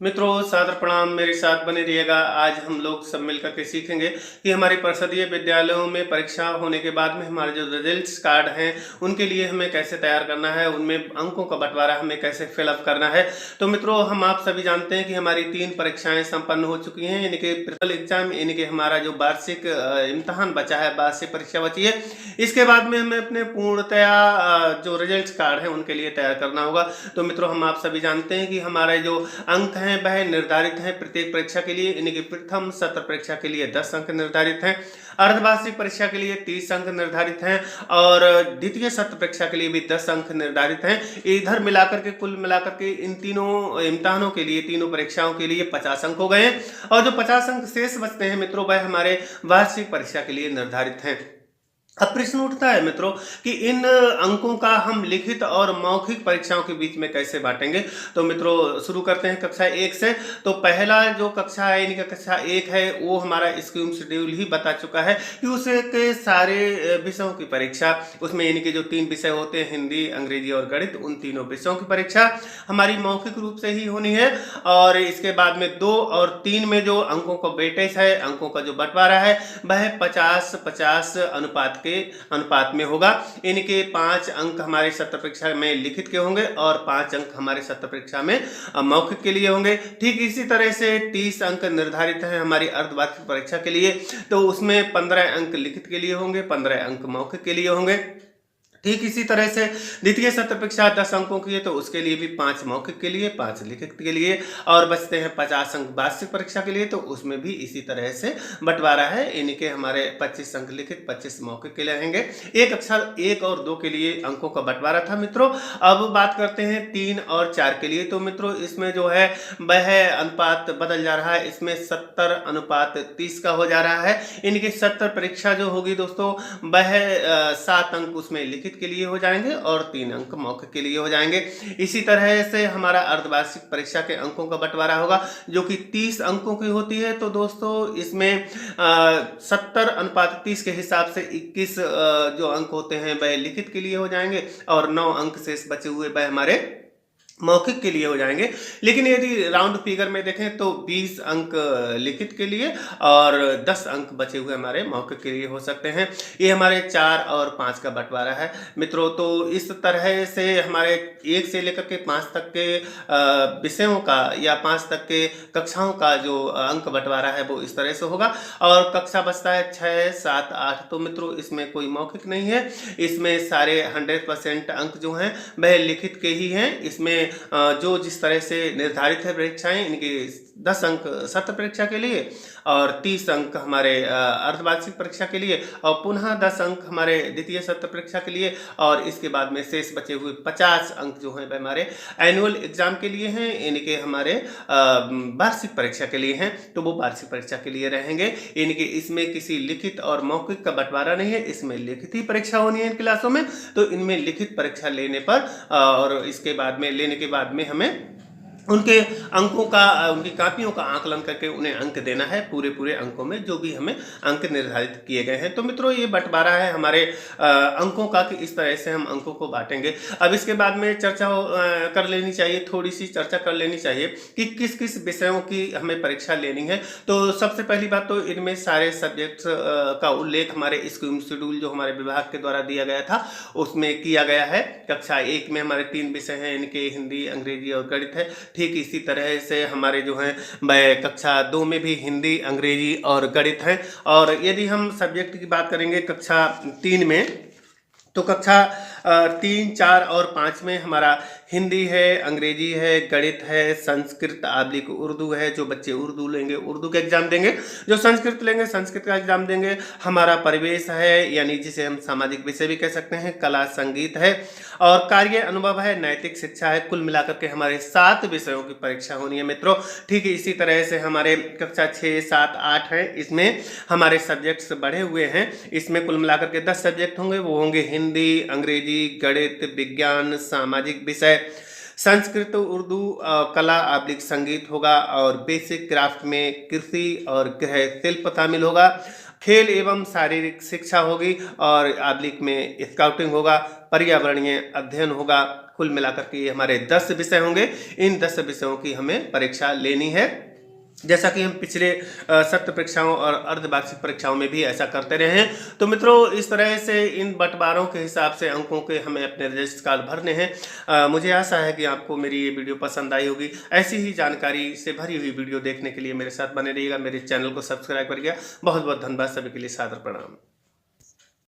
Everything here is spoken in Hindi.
मित्रों सादर प्रणाम, मेरे साथ बने रहिएगा। आज हम लोग सब मिलकर के सीखेंगे कि हमारी परिषदीय विद्यालयों में परीक्षा होने के बाद में हमारे जो रिजल्ट्स कार्ड हैं उनके लिए हमें कैसे तैयार करना है, उनमें अंकों का बंटवारा हमें कैसे फिलअप करना है। तो मित्रों, हम आप सभी जानते हैं कि हमारी 3 परीक्षाएं संपन्न हो चुकी हैं, यानी कि प्रिंसिपल एग्जाम, यानी कि हमारा जो वार्षिक इम्तहान बचा है, वार्षिक परीक्षा बची है। इसके बाद में हमें अपने पूर्णतया जो रिजल्ट कार्ड है उनके लिए तैयार करना होगा। तो मित्रों, हम आप सभी जानते हैं कि हमारे जो अंक हैं वह निर्धारित हैं प्रत्येक परीक्षा के लिए, यानी कि प्रथम सत्र परीक्षा के लिए 10 अंक निर्धारित हैं, अर्धवार्षिक परीक्षा के लिए 30 अंक निर्धारित हैं और द्वितीय सत्र परीक्षा के लिए भी 10 अंक निर्धारित हैं। इधर मिलाकर के कुल मिलाकर के इन तीनों इम्तिहानों के लिए, तीनों परीक्षाओं के लिए 50 अंक हो गए हैं और जो 50 अंक शेष बचते हैं मित्रों, वह हमारे वार्षिक परीक्षा के लिए निर्धारित हैं। अब प्रश्न उठता है मित्रों कि इन अंकों का हम लिखित और मौखिक परीक्षाओं के बीच में कैसे बांटेंगे। तो मित्रों, शुरू करते हैं कक्षा 1 से। तो पहला जो कक्षा है, यानी कि कक्षा 1 है, वो हमारा स्कीम शेड्यूल ही बता चुका है कि उसके सारे विषयों की परीक्षा, उसमें यानी कि जो 3 विषय होते हैं, हिंदी, अंग्रेजी और गणित, उन तीनों विषयों की परीक्षा हमारी मौखिक रूप से ही होनी है। और इसके बाद में 2 और 3 में जो अंकों का वेटेज है, अंकों का जो बंटवारा है, वह 50-50 अनुपात में होगा, यानी कि 5 अंक हमारे सत्र परीक्षा में लिखित के होंगे और 5 अंक हमारे सत्र परीक्षा में मौखिक के लिए होंगे। ठीक इसी तरह से 30 अंक निर्धारित है हमारी अर्धवार्षिक परीक्षा के लिए, तो उसमें 15 अंक लिखित के लिए होंगे, 15 अंक मौखिक के लिए होंगे। ठीक इसी तरह से द्वितीय सत्र परीक्षा 10 अंकों की है, तो उसके लिए भी 5 मौखिक के लिए, 5 लिखित के लिए और बचते हैं 50 अंक वार्षिक परीक्षा के लिए, तो उसमें भी इसी तरह से बंटवारा है, यानी कि हमारे 25 अंक लिखित, 25 मौखिक के लिए रहेंगे। एक कक्षा 1 और 2 के लिए अंकों का बंटवारा था मित्रों। अब बात करते हैं 3 और 4 के लिए। तो मित्रों, इसमें जो है वह अनुपात बदल जा रहा है, इसमें 70:30 का हो जा रहा है, यानी कि 70 परीक्षा जो होगी दोस्तों, वह 7 अंक उसमें लिखित के लिए हो जाएंगे और 3 अंक मौखिक के लिए हो जाएंगे। इसी तरह से हमारा अर्धवार्षिक परीक्षा के अंकों का बंटवारा होगा, जो कि 30 अंकों की होती है। तो दोस्तों, इसमें 70:30 के हिसाब से 21 जो अंक होते हैं वह लिखित के लिए हो जाएंगे और 9 अंक शेष बचे हुए वह हमारे मौखिक के लिए हो जाएंगे। लेकिन यदि राउंड फिगर में देखें तो 20 अंक लिखित के लिए और 10 अंक बचे हुए हमारे मौखिक के लिए हो सकते हैं। ये हमारे 4 और 5 का बंटवारा है मित्रों। तो इस तरह से हमारे 1 से लेकर के 5 तक के विषयों का या 5 तक के कक्षाओं का जो अंक बंटवारा है वो इस तरह से होगा। और कक्षा बचता है 6, 7, 8। तो मित्रों, इसमें कोई मौखिक नहीं है, इसमें सारे 100% अंक जो हैं वह लिखित के ही हैं। इसमें जो जिस तरह से निर्धारित है परीक्षाएं, इनके 10 अंक सत्र परीक्षा के लिए और 30 अंक हमारे अर्धवार्षिक परीक्षा के लिए और पुनः 10 अंक हमारे द्वितीय सत्र परीक्षा के लिए और इसके बाद में शेष बचे हुए 50 अंक जो हैं वह हमारे एनुअल एग्जाम के लिए हैं, यानी कि हमारे वार्षिक परीक्षा के लिए हैं। तो वो वार्षिक परीक्षा के लिए रहेंगे, यानी कि इसमें किसी लिखित और मौखिक का बंटवारा नहीं है, इसमें लिखित ही परीक्षा होनी है इन क्लासों में। तो इनमें लिखित परीक्षा लेने पर और इसके बाद में लेने के बाद में हमें उनके अंकों का, उनकी कापियों का आकलन करके उन्हें अंक देना है, पूरे अंकों में जो भी हमें अंक निर्धारित किए गए हैं। तो मित्रों, ये बंटवारा है हमारे अंकों का कि इस तरह से हम अंकों को बांटेंगे। अब इसके बाद में चर्चा कर लेनी चाहिए, थोड़ी सी चर्चा कर लेनी चाहिए कि किस किस विषयों की हमें परीक्षा लेनी है। तो सबसे पहली बात तो इनमें सारे सब्जेक्ट्स का उल्लेख हमारे स्कीम शेड्यूल जो हमारे विभाग के द्वारा दिया गया था उसमें किया गया है। कक्षा 1 में हमारे 3 विषय हैं, इनके हिंदी, अंग्रेजी और गणित है। ठीक इसी तरह से हमारे जो हैं वह कक्षा 2 में भी हिंदी, अंग्रेजी और गणित है। और यदि हम सब्जेक्ट की बात करेंगे कक्षा 3 में, तो कक्षा 3, 4 और 5 में हमारा हिंदी है, अंग्रेजी है, गणित है, संस्कृत आदि उर्दू है। जो बच्चे उर्दू लेंगे उर्दू का एग्जाम देंगे, जो संस्कृत लेंगे संस्कृत का एग्जाम देंगे। हमारा परिवेश है, यानी जिसे हम सामाजिक विषय भी कह सकते हैं, कला संगीत है और कार्य अनुभव है, नैतिक शिक्षा है। कुल मिलाकर के हमारे 7 विषयों की परीक्षा होनी है मित्रों। ठीक है, इसी तरह से हमारे कक्षा 6, 7, 8 है, इसमें हमारे सब्जेक्ट्स बढ़े हुए हैं। इसमें कुल मिलाकर के 10 सब्जेक्ट होंगे, वो होंगे हिंदी, अंग्रेजी, गणित, विज्ञान, सामाजिक विषय, संस्कृत, उर्दू, कला आदि संगीत होगा और बेसिक क्राफ्ट में कृषि और गृह शिल्प शामिल होगा। खेल एवं शारीरिक शिक्षा होगी और आदि में स्काउटिंग होगा। पर्यावरणीय अध्ययन होगा। कुल मिलाकर के ये हमारे 10 विषय होंगे। इन 10 विषयों की हमें परीक्षा लेनी है, जैसा कि हम पिछले सत्र परीक्षाओं और अर्धवार्षिक परीक्षाओं में भी ऐसा करते रहे हैं। तो मित्रों, इस तरह से इन बंटवारों के हिसाब से अंकों के हमें अपने रजिस्टर कार्ड भरने हैं। मुझे आशा है कि आपको मेरी ये वीडियो पसंद आई होगी। ऐसी ही जानकारी से भरी हुई वीडियो देखने के लिए मेरे साथ बने रहिएगा। मेरे चैनल को सब्सक्राइब करिएगा। बहुत बहुत धन्यवाद। सभी के लिए सादर प्रणाम।